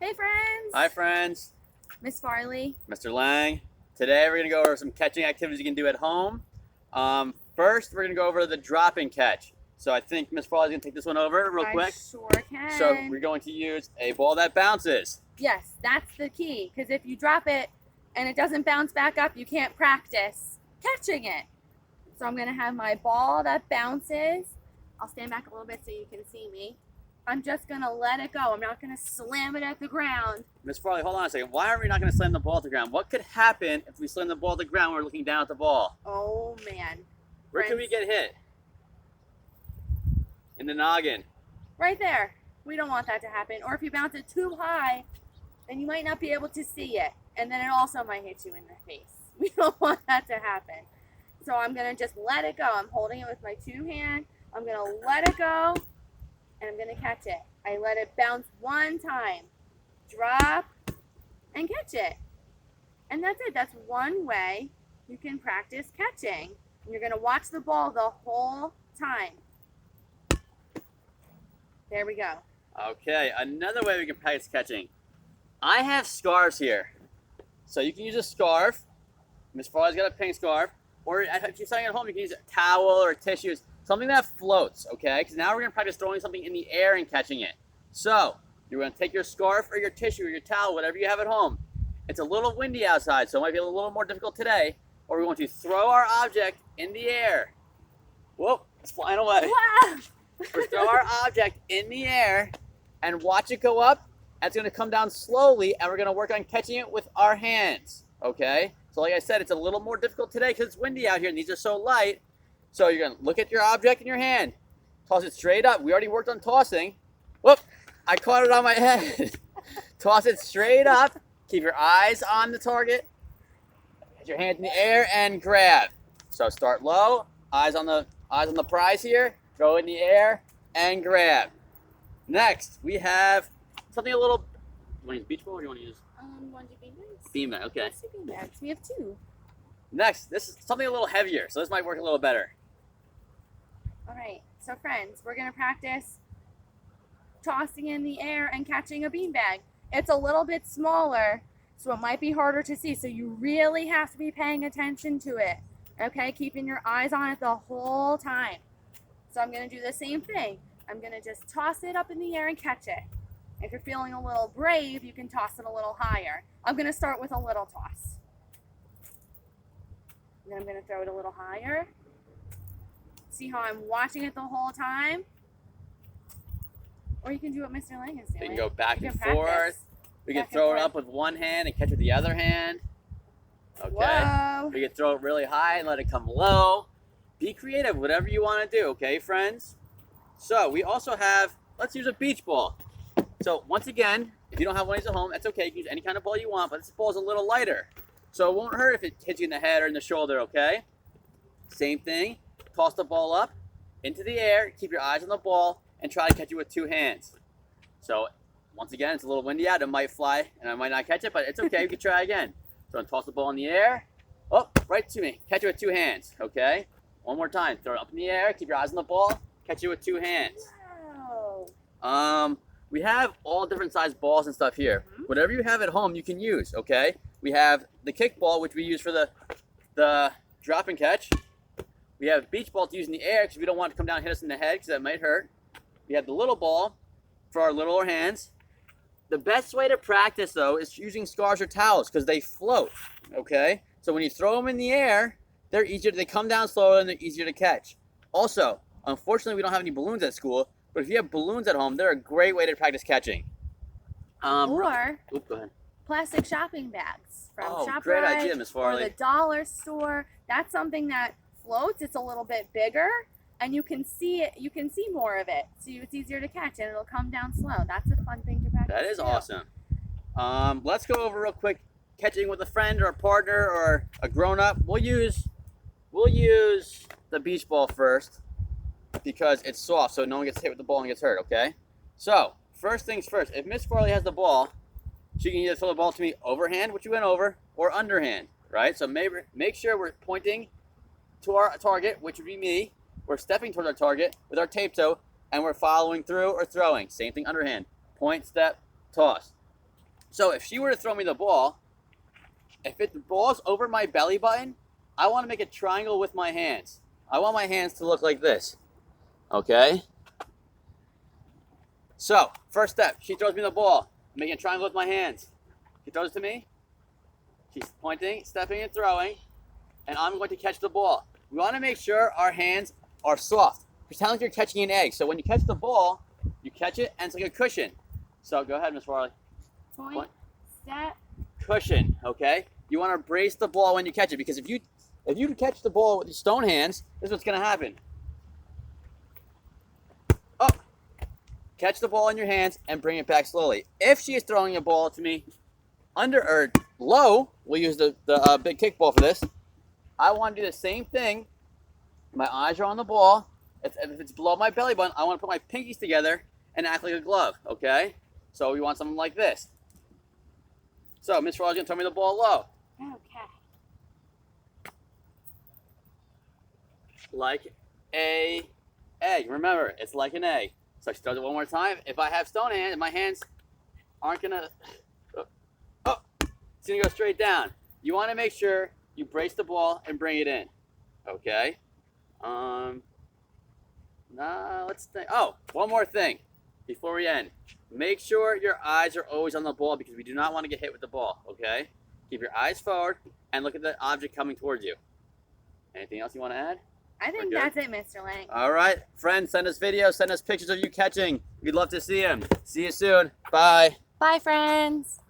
Hey friends! Hi friends, Miss Farley. Mr. Lang. Today we're going to go over some catching activities you can do at home. First, we're going to go over the drop and catch. So I think Miss Farley's going to take this one over real quick. I sure can. So we're going to use a ball that bounces. Yes, that's the key. Because if you drop it and it doesn't bounce back up, you can't practice catching it. So I'm going to have my ball that bounces. I'll stand back a little bit so you can see me. I'm just going to let it go. I'm not going to slam it at the ground. Miss Farley, hold on a second. Why are we not going to slam the ball at the ground? What could happen if we slam the ball at the ground when we're looking down at the ball? Oh man. Where could we get hit? In the noggin. Right there. We don't want that to happen. Or if you bounce it too high, then you might not be able to see it. And then it also might hit you in the face. We don't want that to happen. So I'm going to just let it go. I'm holding it with my two hands. I'm going to let it go. And I'm going to catch it. I let it bounce one time. Drop and catch it. And that's it. That's one way you can practice catching. And you're going to watch the ball the whole time. There we go. Okay, another way we can practice catching. I have scarves here. So you can use a scarf. Miss Farley's got a pink scarf. Or if you're sitting at home, you can use a towel or tissues. Something that floats, okay? Because now we're going to practice throwing something in the air and catching it. So you're going to take your scarf or your tissue or your towel, whatever you have at home. It's a little windy outside, so it might be a little more difficult today. Or we're going to throw our object in the air. Whoop, it's flying away. Wow. We're throw our object in the air and watch it go up. And it's going to come down slowly, and we're going to work on catching it with our hands, okay? So like I said, it's a little more difficult today because it's windy out here and these are so light. So you're going to look at your object in your hand, toss it straight up. We already worked on tossing. Whoop, I caught it on my head. Toss it straight up. Keep your eyes on the target. Get your hand in the air and grab. So start low, eyes on the prize here. Throw in the air and grab. Next, we have something a little. You want to use beach ball or do you want to use? Want to be nice? Beanbag, okay. Let's do beanbags. We have two. Next, this is something a little heavier, so this might work a little better. All right. So friends, we're gonna practice tossing in the air and catching a beanbag. It's a little bit smaller, so it might be harder to see. So you really have to be paying attention to it. Okay, keeping your eyes on it the whole time. So I'm gonna do the same thing. I'm gonna just toss it up in the air and catch it. If you're feeling a little brave, you can toss it a little higher. I'm gonna start with a little toss. And then I'm gonna throw it a little higher. See how I'm watching it the whole time? Or you can do what Mr. Lang is doing. We can go back You and can forth. practice. We can Back and throw it forth. up with one hand and catch it with the other hand. Okay. Whoa. We can throw it really high and let it come low. Be creative, whatever you want to do, okay, friends? So we also have, let's use a beach ball. So once again, if you don't have one of these at home, that's okay. You can use any kind of ball you want, but this ball is a little lighter. So it won't hurt if it hits you in the head or in the shoulder, okay? Same thing. Toss the ball up into the air, keep your eyes on the ball, and try to catch it with two hands. So once again, it's a little windy out. It might fly, and I might not catch it, but it's okay. You can try again. So toss the ball in the air. Oh, right to me. Catch it with two hands, okay? One more time. Throw it up in the air. Keep your eyes on the ball. Catch it with two hands. Wow. We have all different sized balls and stuff here. Mm-hmm. Whatever you have at home, you can use, okay? We have the kick ball, which we use for the drop and catch. We have beach ball to use in the air because we don't want it to come down and hit us in the head because that might hurt. We have the little ball for our littler hands. The best way to practice, though, is using scarves or towels because they float, okay? So when you throw them in the air, they come down slower and they're easier to catch. Also, unfortunately, we don't have any balloons at school, but if you have balloons at home, they're a great way to practice catching. Or Oops, go ahead. plastic shopping bags from ShopRite great idea, Miss or Farley. the dollar store. That's something that floats. It's a little bit bigger, and you can see it. You can see more of it, so it's easier to catch, and it'll come down slow. That's a fun thing to practice. That is too. awesome. Let's go over real quick catching with a friend or a partner or a grown-up. We'll use the beach ball first because it's soft, so no one gets hit with the ball and gets hurt. Okay. So first things first. If Miss Farley has the ball, she can either throw the ball to me overhand, which you went over, or underhand. Right. So make sure we're pointing to our target, which would be me. We're stepping towards our target with our tape toe, and we're following through or throwing. Same thing underhand. Point, step, toss. So if she were to throw me the ball, if the ball's over my belly button, I want to make a triangle with my hands. I want my hands to look like this. Okay? So, first step, she throws me the ball. I'm making a triangle with my hands. She throws it to me. She's pointing, stepping, and throwing. And I'm going to catch the ball. We want to make sure our hands are soft. Pretend like you're catching an egg. So when you catch the ball, you catch it and it's like a cushion. So go ahead, Miss Farley. Point, step. Cushion, okay? You want to brace the ball when you catch it, because if you catch the ball with your stone hands, this is what's going to happen. Oh, catch the ball in your hands and bring it back slowly. If she is throwing a ball to me under or low, we'll use the big kickball for this. I want to do the same thing. My eyes are on the ball. If it's below my belly button, I want to put my pinkies together and act like a glove, okay? So we want something like this. So Miss Farley's going to throw me the ball low. Okay. Like a egg. Remember, it's like an egg. So she does it one more time. If I have stone hands, my hands aren't gonna. Oh, it's gonna go straight down. You want to make sure you brace the ball and bring it in. Okay. Let's think. Oh, one more thing before we end. Make sure your eyes are always on the ball, because we do not want to get hit with the ball. Okay. Keep your eyes forward and look at the object coming towards you. Anything else you want to add? I think that's it, Mr. Lang. All right, friends, send us videos, send us pictures of you catching. We'd love to see them. See you soon. Bye. Bye, friends.